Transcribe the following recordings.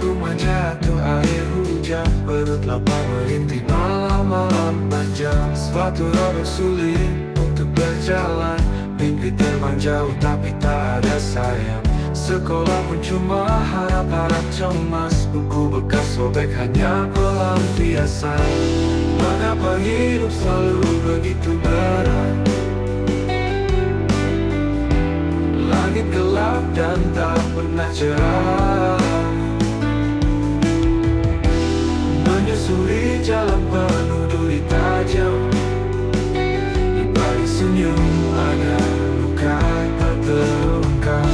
rumah jatuh air hujan, perut lapar merintih malam-malam panjang. Sepatu robek sulit untuk berjalan, mimpi terbang jauh tapi tak ada sayang. Sekolah pun cuma harap-harap cemas, buku bekas sobek hanya pelampiasan. Mengapa hidup selalu begitu berat? Langit gelap dan tak pernah cerah, menyusuri jalan penuh duri tajam. Di balik senyum ada luka tak terungkap.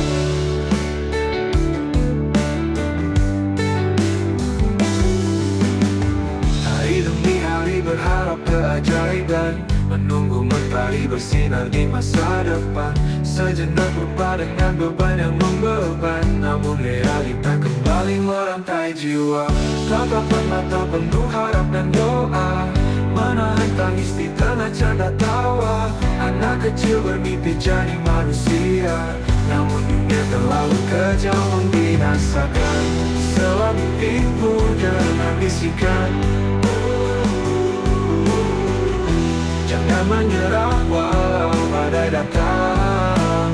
Hari demi hari berharap keajaiban, menunggu mentari bersinar di masa depan. Sejenak lupa dengan beban yang membeban, namun realita kembali merantai jiwa. Tatapan mata penuh harap dan doa, menahan tangis di tengah canda tawa. Anak kecil bermimpi jadi manusia, namun dunia terlalu kejam membinasakan. Setelah mimpimu jangan bisikan, jangan menyerah walau badai datang.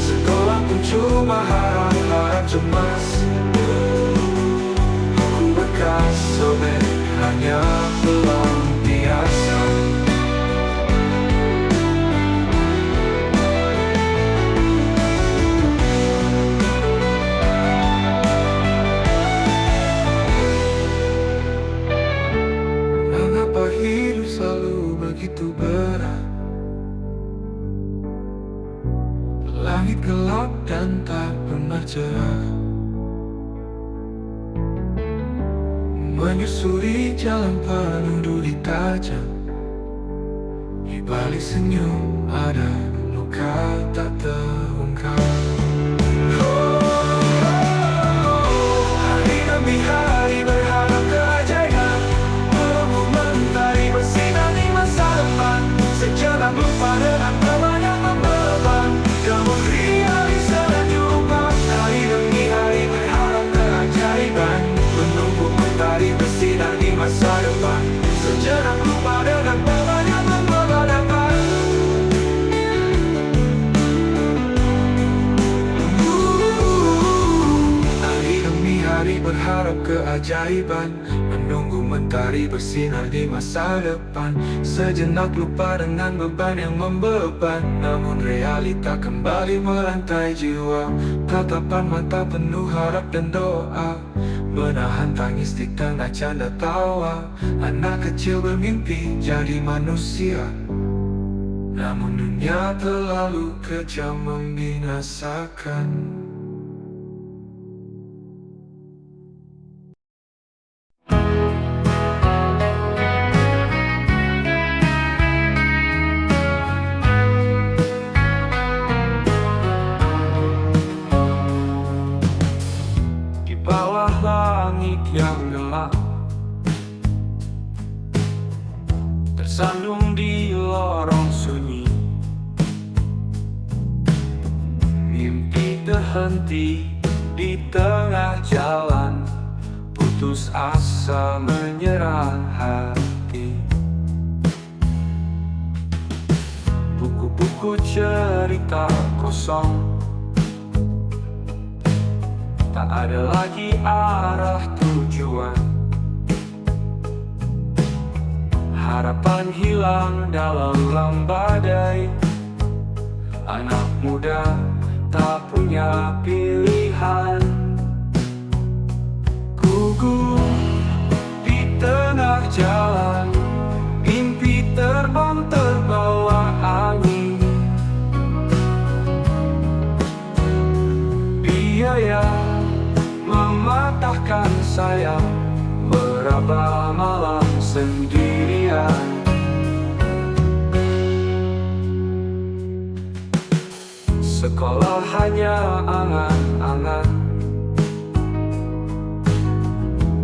Sekolah pun cuma harap-harap cemas, buku bekas sobek hanya pelampiasan. Mengapa hidup selalu begitu berat? Langit gelap dan tak pernah cerah, menyusuri jalan penuh duri tajam. Di balik senyum ada luka tak terungkap. Hari demi hari berharap keajaiban, menunggu mentari bersinar di masa depan. Sejenak lupa dengan beban yang membeban, namun realita jumpa. Hari demi hari berharap keajaiban, menunggu mentari bersinar di masa depan. Sejenak lupa dengan beban yang membeban. Hari demi hari berharap keajaiban, menunggu mentari bersinar di masa depan. Sejenak lupa dengan beban yang membeban, namun realita kembali merantai jiwa. Tatapan mata penuh harap dan doa, menahan tangis di tengah canda tawa. Anak kecil bermimpi jadi manusia, namun dunia terlalu kejam membinasakan. Langit yang gelap tersandung di lorong sunyi, mimpi terhenti di tengah jalan, putus asa menyerang hati. Buku-buku cerita kosong, tak ada lagi arah tujuan. Harapan hilang dalam badai. Anak muda tak punya pilihan. Gugur di tengah jalan, mimpi terbang terbawa angin. Biaya mematahkan sayap, meraba malam sendirian. Sekolah hanya angan-angan,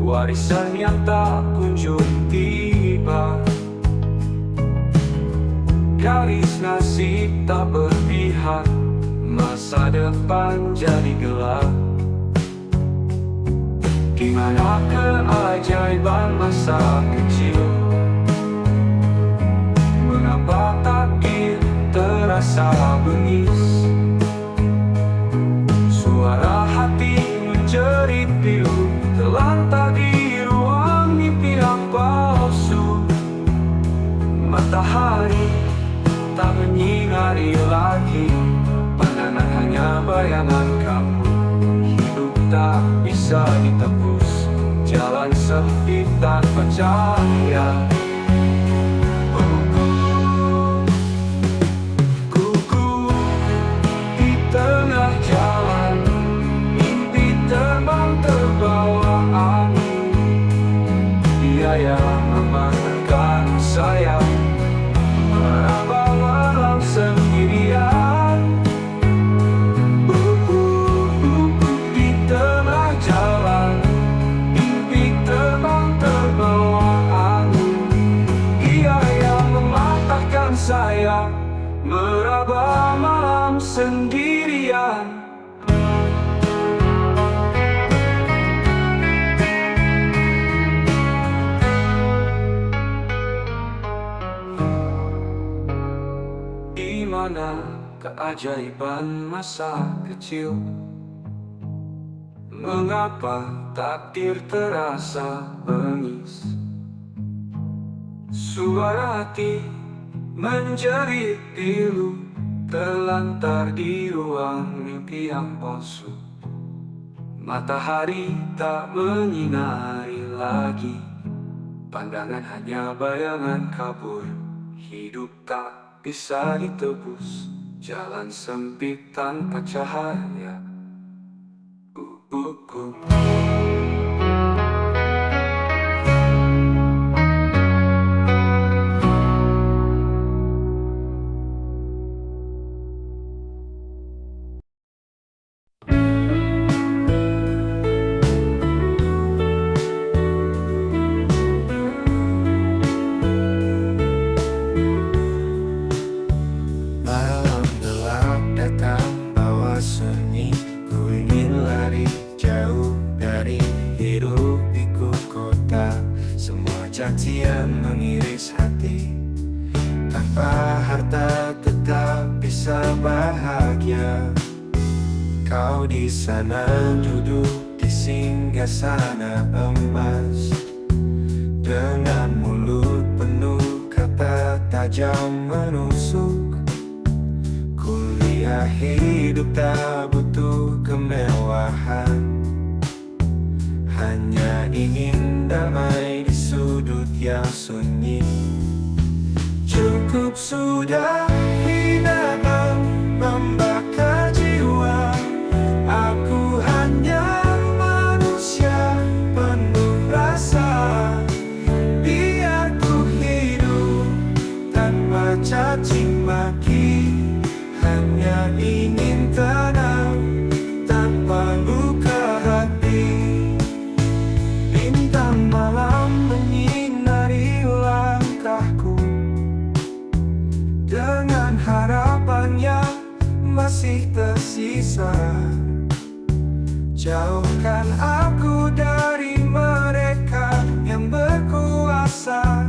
warisan yang tak kunjung tiba. Garis nasib tak berpihak, masa depan jadi gelap. masa kecil. Mengapa takdir terasa bengis? Suara hati menjerit pilu terlantar di ruang mimpi yang palsu. Matahari tak menyinari lagi, pandangan hanya bayangan kamu. Hidup tak bisa ditebus, jalan sempit tanpa cahaya. Kuku di tengah jalan, mimpi terbang terbawa angin. Dia yang memancarkan sayap, meraba malam sendirian. Di tengah jalan, mimpi terbang terbawa angin. Dia yang mematahkan sayap, meraba malam sendirian. Di mana keajaiban masa kecil? Mengapa takdir terasa bengis? Suara hati menjerit pilu terlantar di ruang mimpi yang palsu. Matahari tak menyinari lagi, pandangan hanya bayangan kabur. Hidup tak bisa ditebus, jalan sempit tanpa cahaya. Malam gelap datang bawa sunyi. Ku ingin lari jauh dari hidup ikut kota. Semua cacian mengiris hati, tanpa harta tetap bisa bahagia. Kau di sana duduk di singgasana emas, dengan mulut penuh kata tajam menusuk. Kuliah hidup tak butuh kemewahan, hanya ingin damai di sudut yang sunyi. Cukup sudah hinaan membakar jiwa. Aku hanya manusia penuh rasa. Biar ku hidup tanpa caci maki, hanya ingin tenang tanpa luka hati. Bintang malam menyinari langkahku, dengan harapan yang masih tersisa. Jauhkan aku dari mereka yang berkuasa,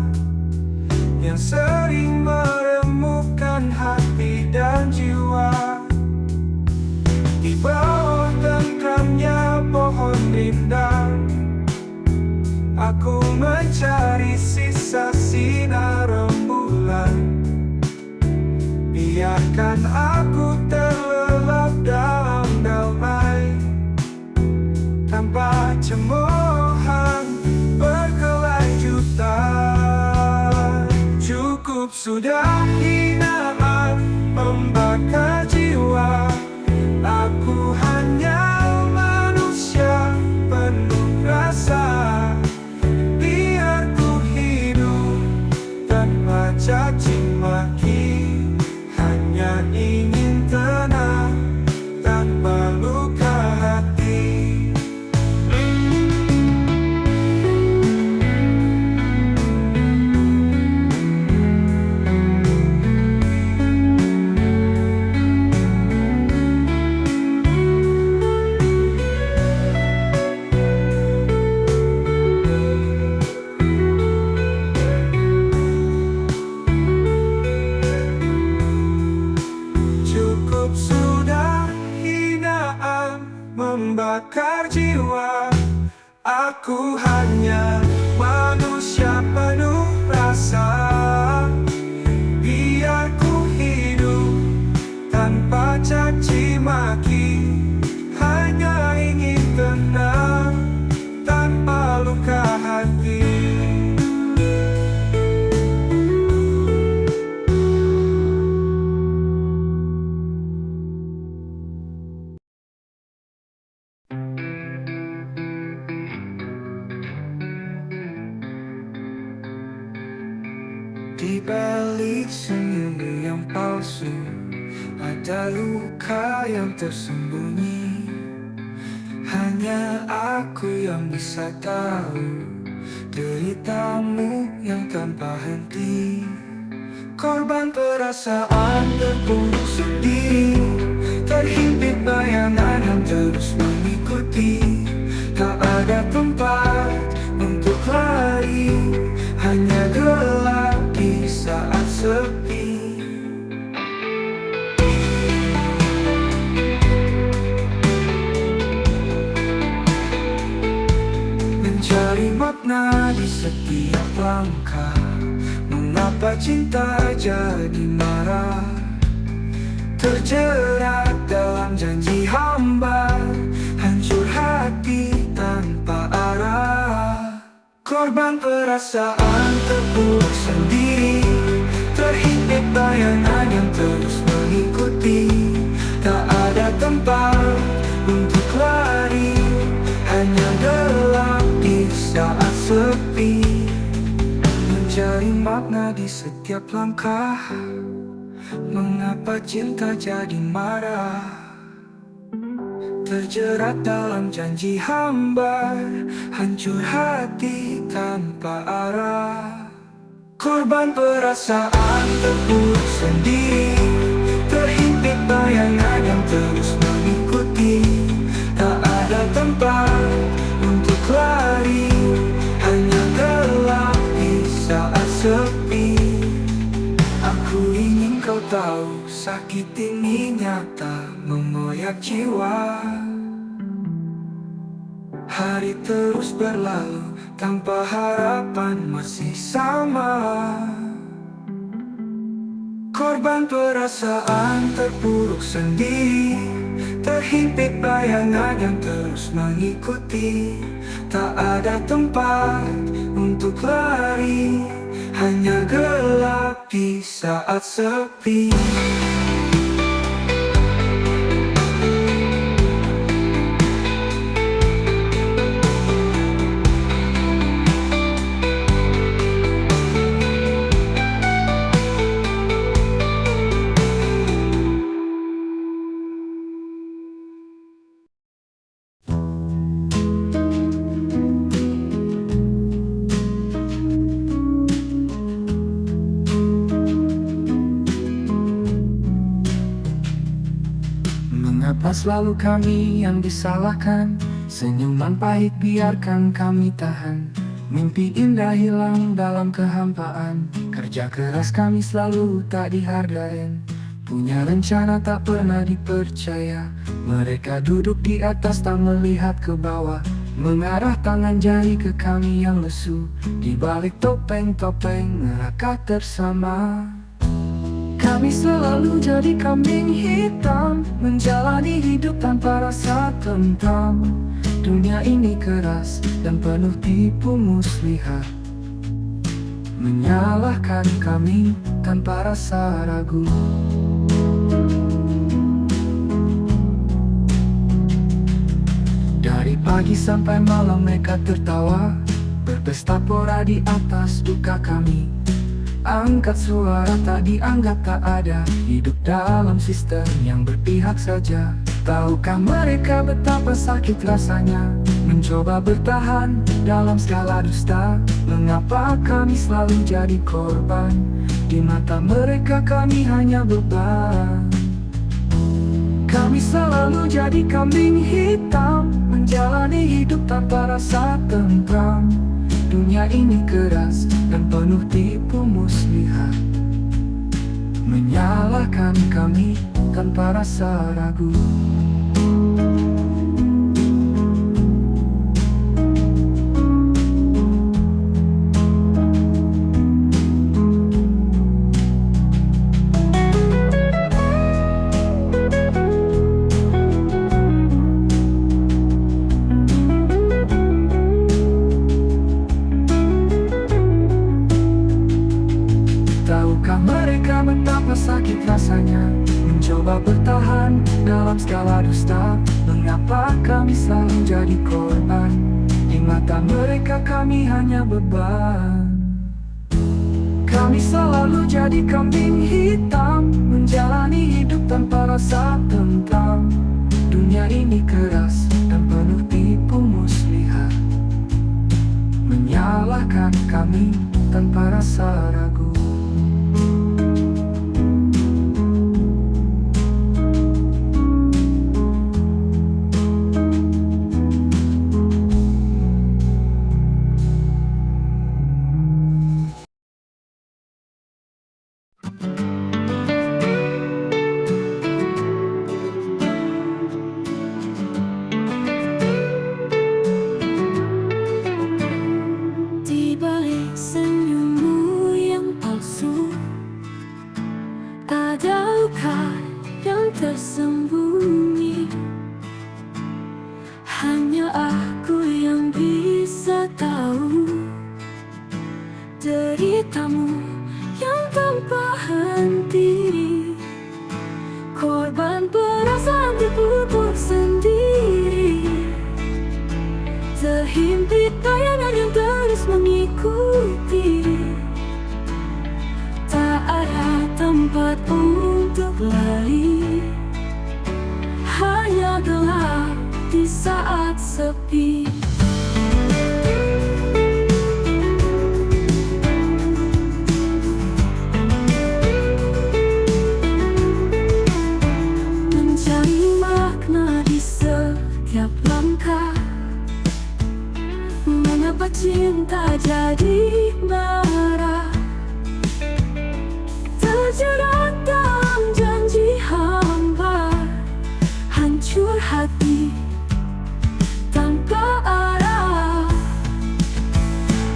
yang sering meremukkan hati dan jiwa. Di bawah tenggelamnya pohon rindang, aku mencari sisa sinar rembulan. Biarkan aku terlelap dalam damai, tanpa cemoohan berkelanjutan. Cukup sudah hinaan membakar jiwa. Aku hanya manusia penuh rasa. Biar ku hidup tanpa caci maki, hanya ingin tenang tanpa luka hati. terbakar jiwa. Aku hanya manusia penuh rasa. Biar ku hidup tanpa caci maki, hanya ingin tenang tanpa luka hati. Di balik senyum yang palsu, ada luka yang tersembunyi. Hanya aku yang bisa tahu deritamu yang tanpa henti. Korban perasaan terpuruk sendiri, terhimpit bayangan yang terus mengikuti. Tak ada tempat untuk lari, hanya gelap di saat sepi. Mencari makna di setiap langkah. Mengapa cinta jadi marah? Terjerat dalam janji hamba, hancur hati tanpa arah. Korban perasaan terpuruk sendiri, terhimpit bayangan yang terus mengikuti. Tak ada tempat untuk lari, hanya gelap di saat sepi. Mencari makna di setiap langkah. Mengapa cinta jadi marah? Terjerat dalam janji hamba, hancur hati tanpa arah. Korban perasaan terpuruk sendiri, terhimpit bayangan yang terus mengikuti. Tak ada tempat untuk lari, hanya gelap di saat sepi. Aku ingin kau tahu, sakit ini nyata mengoyak jiwa. Hari terus berlalu tanpa harapan masih sama. Korban perasaan terpuruk sendiri, terhimpit bayangan yang terus mengikuti. Tak ada tempat untuk lari, hanya gelap di saat sepi. Mengapa selalu kami yang disalahkan? Senyuman pahit biarkan kami tahan. Mimpi indah hilang dalam kehampaan. Kerja keras kami selalu tak dihargain. Punya rencana tak pernah dipercaya. Mereka duduk di atas tak melihat ke bawah, mengarah tangan jari ke kami yang lesu. Di balik topeng-topeng neraka tersama. Kami selalu jadi kambing hitam, menjalani hidup tanpa rasa tentram. Dunia ini keras dan penuh tipu muslihat, menyalahkan kami tanpa rasa ragu. Dari pagi sampai malam mereka tertawa, berpesta pora di atas duka kami. Angkat suara tak dianggap tak ada, hidup dalam sistem yang berpihak saja. Tahukah mereka betapa sakit rasanya mencoba bertahan dalam segala dusta? Mengapa kami selalu jadi korban? Di mata mereka kami hanya beban. Kami selalu jadi kambing hitam, menjalani hidup tanpa rasa tentram. Dunia ini keras dan penuh tipu muslihat, menyalahkan kami tanpa rasa ragu. dalam segala dusta. Mengapa kami selalu jadi korban? Di mata mereka kami hanya beban. Kami selalu jadi kambing hitam, menjalani hidup tanpa rasa tentram. Dunia ini keras dan penuh tipu muslihat, menyalahkan kami tanpa rasa ragu. Di balik senyummu yang palsu, ada luka yang tersembunyi. Hanya aku yang bisa tahu deritamu yang tanpa henti. Korban perasaan terpuruk sendiri, terhimpit bayangan yang terus mengikuti. Tak ada tempat untuk lari, hanya gelap di saat sepi. Mencari makna di setiap langkah. Mengapa cinta jadi marah, terjerat dalam janji hambar, hancur hati tanpa arah.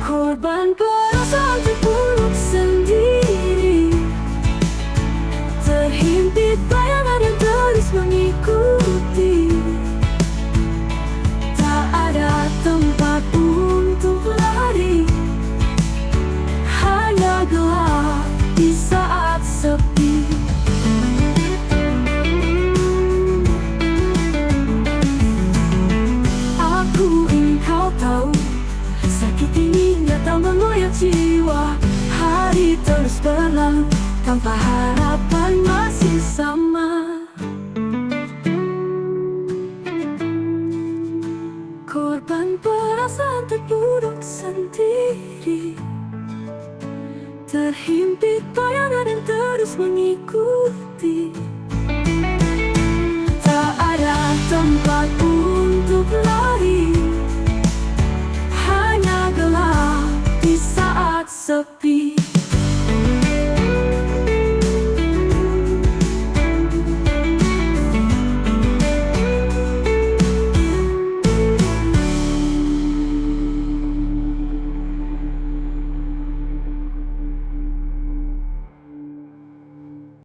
Korban perasaan terpuruk sendiri, terhimpit bayangan yang terus mengikuti. Tak ada tempat untuk lari, hanya gelap di saat sepi. Aku ingin kau tahu, sakit ini nyata mengoyak jiwa. Hari terus berlalu tanpa harapan masih sama. Korban perasaan terpuruk sendiri, terhimpit bayangan yang terus mengikuti. Tak ada tempat untuk lari,